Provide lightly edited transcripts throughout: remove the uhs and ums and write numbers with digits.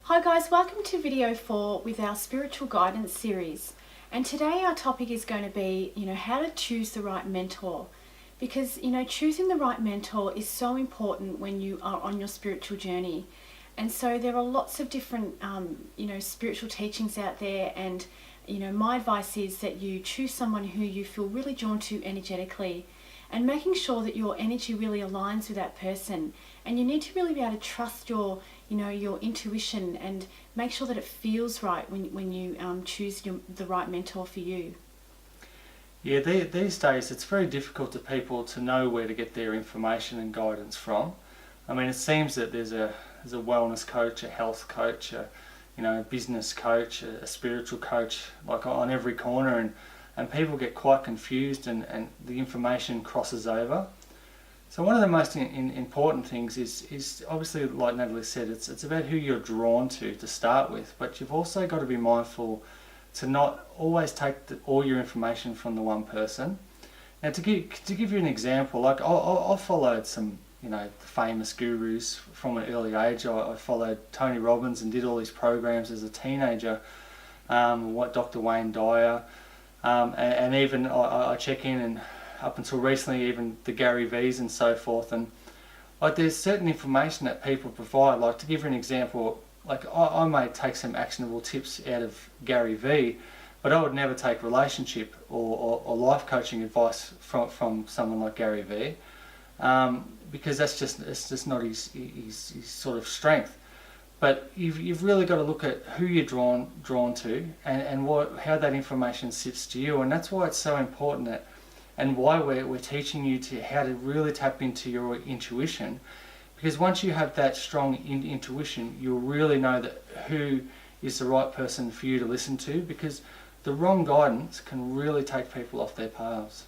Hi guys, welcome to video 4 with our spiritual guidance series. And today our topic is going to be, how to choose the right mentor. Because, choosing the right mentor is so important when you are on your spiritual journey. And so there are lots of different, spiritual teachings out there, and, my advice is that you choose someone who you feel really drawn to energetically, and making sure that your energy really aligns with that person. And you need to really be able to trust your intuition and make sure that it feels right when you choose the right mentor for you. Yeah, these days it's very difficult for people to know where to get their information and guidance from. I mean, it seems that there's a wellness coach, a health coach, a business coach, a spiritual coach, like on every corner, and people get quite confused, and the information crosses over. So one of the most important things is obviously, like Natalie said, it's about who you're drawn to start with, but you've also got to be mindful to not always take all your information from the one person. Now, to give you an example, like I followed some famous gurus from an early age. I followed Tony Robbins and did all these programs as a teenager. What Dr. Wayne Dyer, and even I check in, and up until recently even the Gary V's and so forth. And like, there's certain information that people provide. Like, to give you an example, like I may take some actionable tips out of Gary V, but I would never take relationship or life coaching advice from someone like Gary V, because it's just not his sort of strength. But you've really got to look at who you're drawn to, and how that information sits to you. And that's why it's so important and why we're teaching you how to really tap into your intuition. Because once you have that strong intuition, you'll really know that who is the right person for you to listen to, because the wrong guidance can really take people off their paths.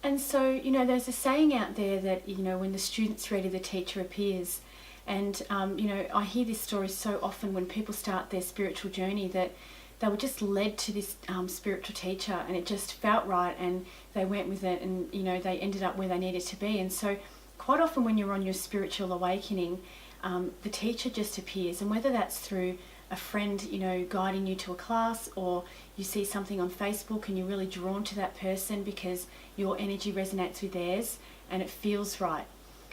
And so, there's a saying out there that, when the student's ready, the teacher appears. And, I hear this story so often when people start their spiritual journey, that they were just led to this spiritual teacher, and it just felt right, and they went with it, and, they ended up where they needed to be. And so quite often when you're on your spiritual awakening, the teacher just appears. And whether that's through a friend, guiding you to a class, or you see something on Facebook and you're really drawn to that person because your energy resonates with theirs and it feels right.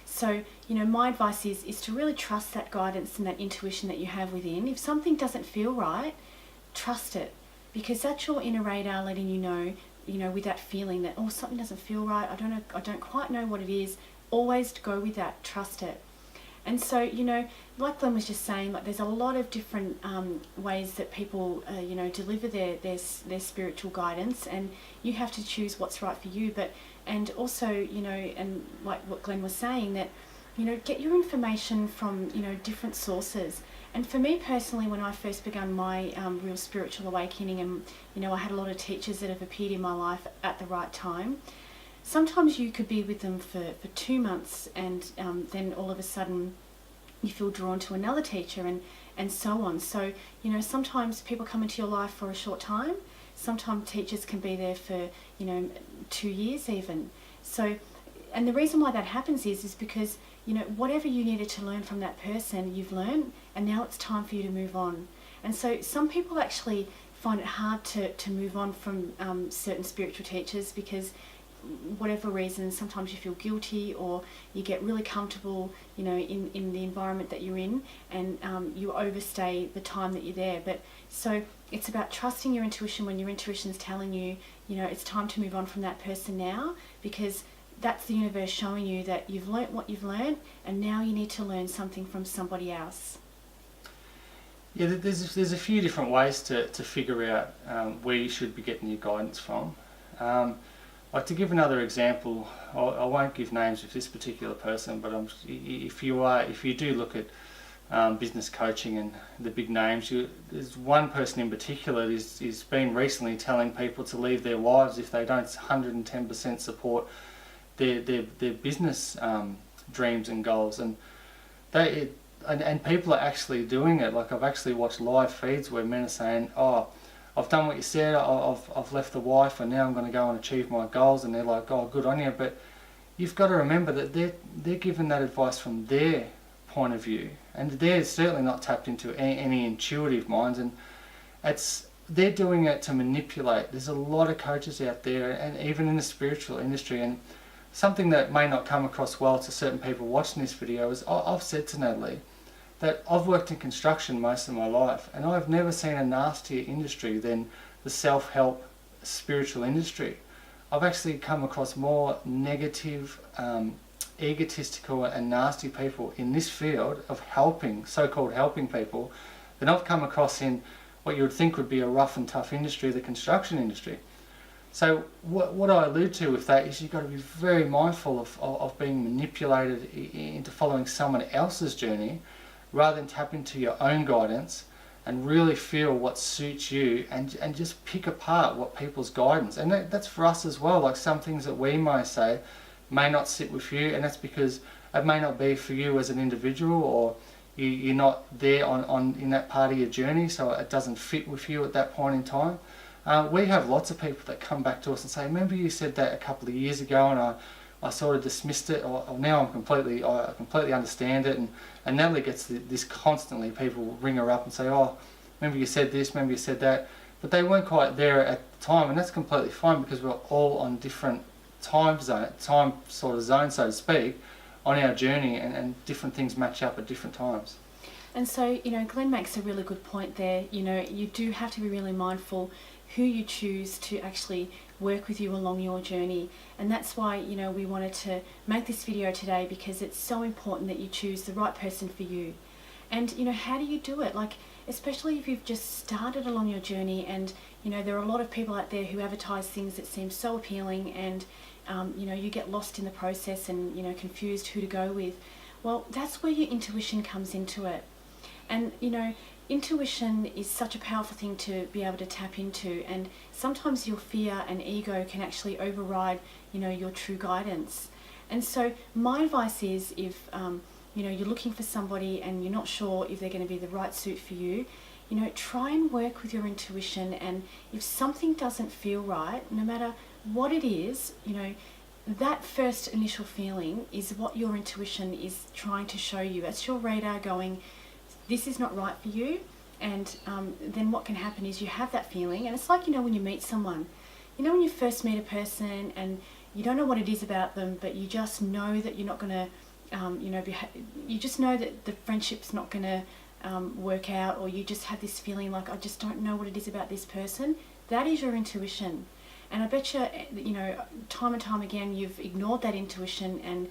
So, my advice is to really trust that guidance and that intuition that you have within. If something doesn't feel right, trust it, because that's your inner radar letting you know, with that feeling that, oh, something doesn't feel right, I don't quite know what it is. Always go with that, trust it. And so, like Glenn was just saying, like, there's a lot of different ways that people, deliver their spiritual guidance, and you have to choose what's right for you. And also, and like what Glenn was saying, that, get your information from, different sources. And for me personally, when I first began my real spiritual awakening, and, I had a lot of teachers that have appeared in my life at the right time. Sometimes you could be with them for 2 months, and then all of a sudden you feel drawn to another teacher, and so on. So, sometimes people come into your life for a short time. Sometimes teachers can be there for, 2 years even. So, and the reason why that happens is because, whatever you needed to learn from that person, you've learned, and now it's time for you to move on. And so some people actually find it hard to move on from certain spiritual teachers, because whatever reason, sometimes you feel guilty, or you get really comfortable, in the environment that you're in, and you overstay the time that you're there. But so it's about trusting your intuition when your intuition's telling you, it's time to move on from that person now, because that's the universe showing you that you've learnt what you've learnt, and now you need to learn something from somebody else. Yeah, there's a few different ways to figure out where you should be getting your guidance from. Like, to give another example, I won't give names of this particular person, but if you do look at business coaching and the big names, there's one person in particular is been recently telling people to leave their wives if they don't 110% support their business dreams and goals, and people are actually doing it. Like, I've actually watched live feeds where men are saying, "Oh, I've done what you said, I've left the wife, and now I'm going to go and achieve my goals," and they're like, "Oh, good on you." But you've got to remember that they're giving that advice from their point of view, and they're certainly not tapped into any intuitive minds, and they're doing it to manipulate. There's a lot of coaches out there, and even in the spiritual industry, and something that may not come across well to certain people watching this video is I've said to Natalie that I've worked in construction most of my life, and I've never seen a nastier industry than the self-help spiritual industry. I've actually come across more negative, egotistical and nasty people in this field of helping, so-called helping people, than I've come across in what you would think would be a rough and tough industry, the construction industry. So what I allude to with that is you've got to be very mindful of being manipulated into following someone else's journey, rather than tap into your own guidance and really feel what suits you, and just pick apart what people's guidance. And that's for us as well. Like, some things that we may say may not sit with you, and that's because it may not be for you as an individual, or you're not there in that part of your journey, so it doesn't fit with you at that point in time. We have lots of people that come back to us and say, remember you said that a couple of years ago, and I sort of dismissed it, or now I completely understand it. And Natalie gets this constantly. People ring her up and say, oh, remember you said this, remember you said that, but they weren't quite there at the time, and that's completely fine, because we're all on different time sort of zone, so to speak, on our journey, and different things match up at different times. And so, Glenn makes a really good point there. You do have to be really mindful who you choose to actually work with you along your journey. And that's why, we wanted to make this video today, because it's so important that you choose the right person for you. And, how do you do it? Like, especially if you've just started along your journey, and, there are a lot of people out there who advertise things that seem so appealing, and, you get lost in the process and, confused who to go with. Well, that's where your intuition comes into it. And, intuition is such a powerful thing to be able to tap into, and sometimes your fear and ego can actually override, your true guidance. And so my advice is, if, you're looking for somebody and you're not sure if they're going to be the right suit for you, try and work with your intuition. And if something doesn't feel right, no matter what it is, that first initial feeling is what your intuition is trying to show you. It's your radar going, this is not right for you. And then what can happen is you have that feeling, and it's like, when you meet someone, when you first meet a person and you don't know what it is about them, but you just know that you're not going to, you just know that the friendship's not going to work out, or you just have this feeling like, I just don't know what it is about this person. That is your intuition. And I bet you, time and time again, you've ignored that intuition, and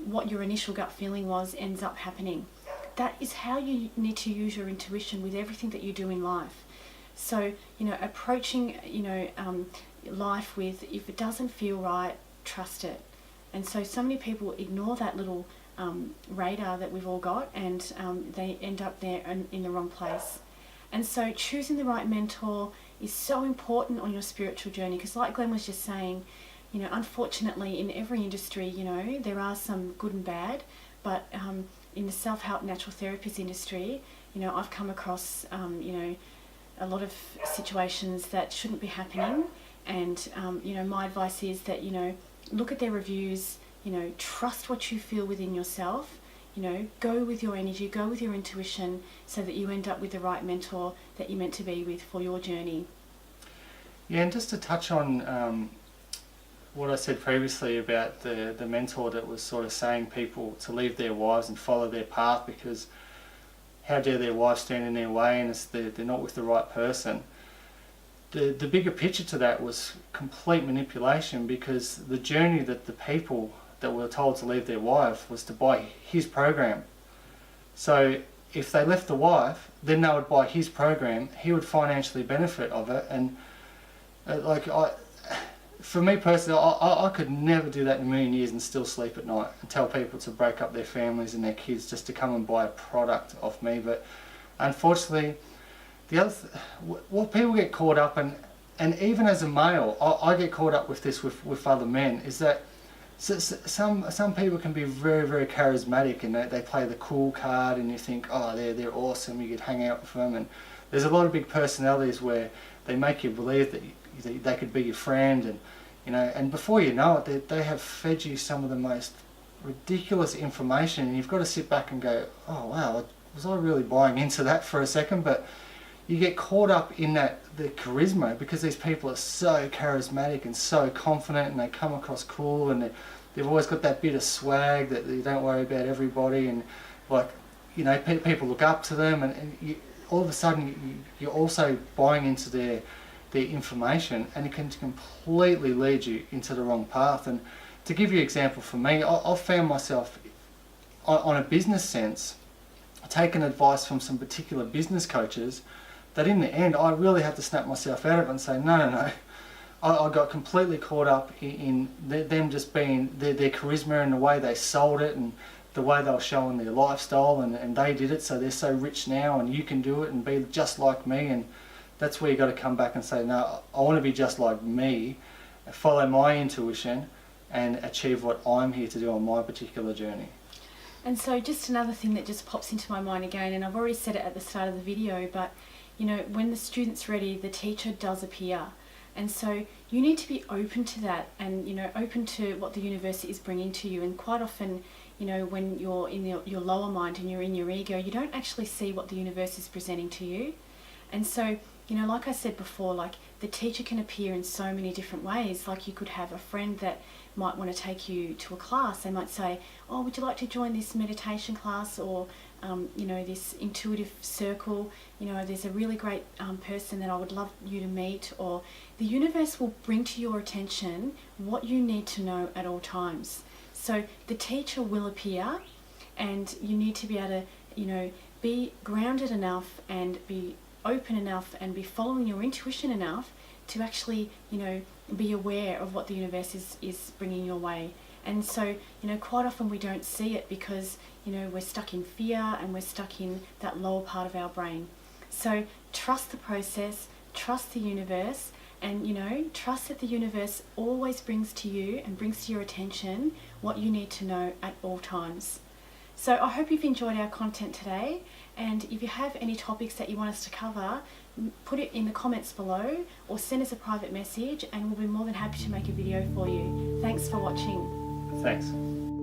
what your initial gut feeling was ends up happening. That is how you need to use your intuition with everything that you do in life. So, approaching, life with, if it doesn't feel right, trust it. And so many people ignore that little radar that we've all got, and they end up there in the wrong place. And so choosing the right mentor is so important on your spiritual journey, because like Glenn was just saying, unfortunately in every industry, there are some good and bad, but in the self-help natural therapies industry, I've come across, a lot of situations that shouldn't be happening. And, my advice is that, look at their reviews, trust what you feel within yourself, go with your energy, go with your intuition, so that you end up with the right mentor that you're meant to be with for your journey. Yeah, and just to touch on what I said previously about the mentor that was sort of saying people to leave their wives and follow their path, because how dare their wives stand in their way, and they're not with the right person. The bigger picture to that was complete manipulation, because the journey that the people that were told to leave their wife was to buy his program. So if they left the wife, then they would buy his program, he would financially benefit of it. And for me personally, I could never do that in a million years and still sleep at night and tell people to break up their families and their kids just to come and buy a product off me. But unfortunately, what people get caught up in, and even as a male, I get caught up with this with other men, is that some people can be very, very charismatic, and they play the cool card, and you think, oh, they're awesome, you could hang out with them. And there's a lot of big personalities where they make you believe that they could be your friend, and and before you know it, they have fed you some of the most ridiculous information, and you've got to sit back and go, oh wow, was I really buying into that for a second? But you get caught up in the charisma, because these people are so charismatic and so confident, and they come across cool, and they've always got that bit of swag that you don't worry about everybody, and like, you know, people look up to them, and all of a sudden you're also buying into their information, and it can completely lead you into the wrong path. And to give you an example, for me, I've found myself on a business sense taking advice from some particular business coaches that in the end I really had to snap myself out of it and say, no. I got completely caught up in them just being their charisma and the way they sold it, and the way they were showing their lifestyle, and they did it, so they're so rich now, and you can do it and be just like me. And that's where you got to come back and say, no, I want to be just like me, follow my intuition, and achieve what I'm here to do on my particular journey. And so just another thing that just pops into my mind again, and I've already said it at the start of the video, but you know, when the student's ready, the teacher does appear. And so you need to be open to that, and you know, open to what the universe is bringing to you. And quite often, you know, when you're in your lower mind and you're in your ego, you don't actually see what the universe is presenting to you. And so, you know, like I said before, like the teacher can appear in so many different ways. Like you could have a friend that might want to take you to a class. They might say, oh, would you like to join this meditation class, or you know, this intuitive circle? You know, there's a really great person that I would love you to meet. Or the universe will bring to your attention what you need to know at all times. So the teacher will appear, and you need to be able to, you know, be grounded enough and be open enough and be following your intuition enough to actually, you know, be aware of what the universe is bringing your way. And so, you know, quite often we don't see it because, you know, we're stuck in fear and we're stuck in that lower part of our brain. So trust the process, trust the universe, and, you know, trust that the universe always brings to you and brings to your attention what you need to know at all times. So I hope you've enjoyed our content today, and if you have any topics that you want us to cover, put it in the comments below or send us a private message, and we'll be more than happy to make a video for you. Thanks for watching. Thanks.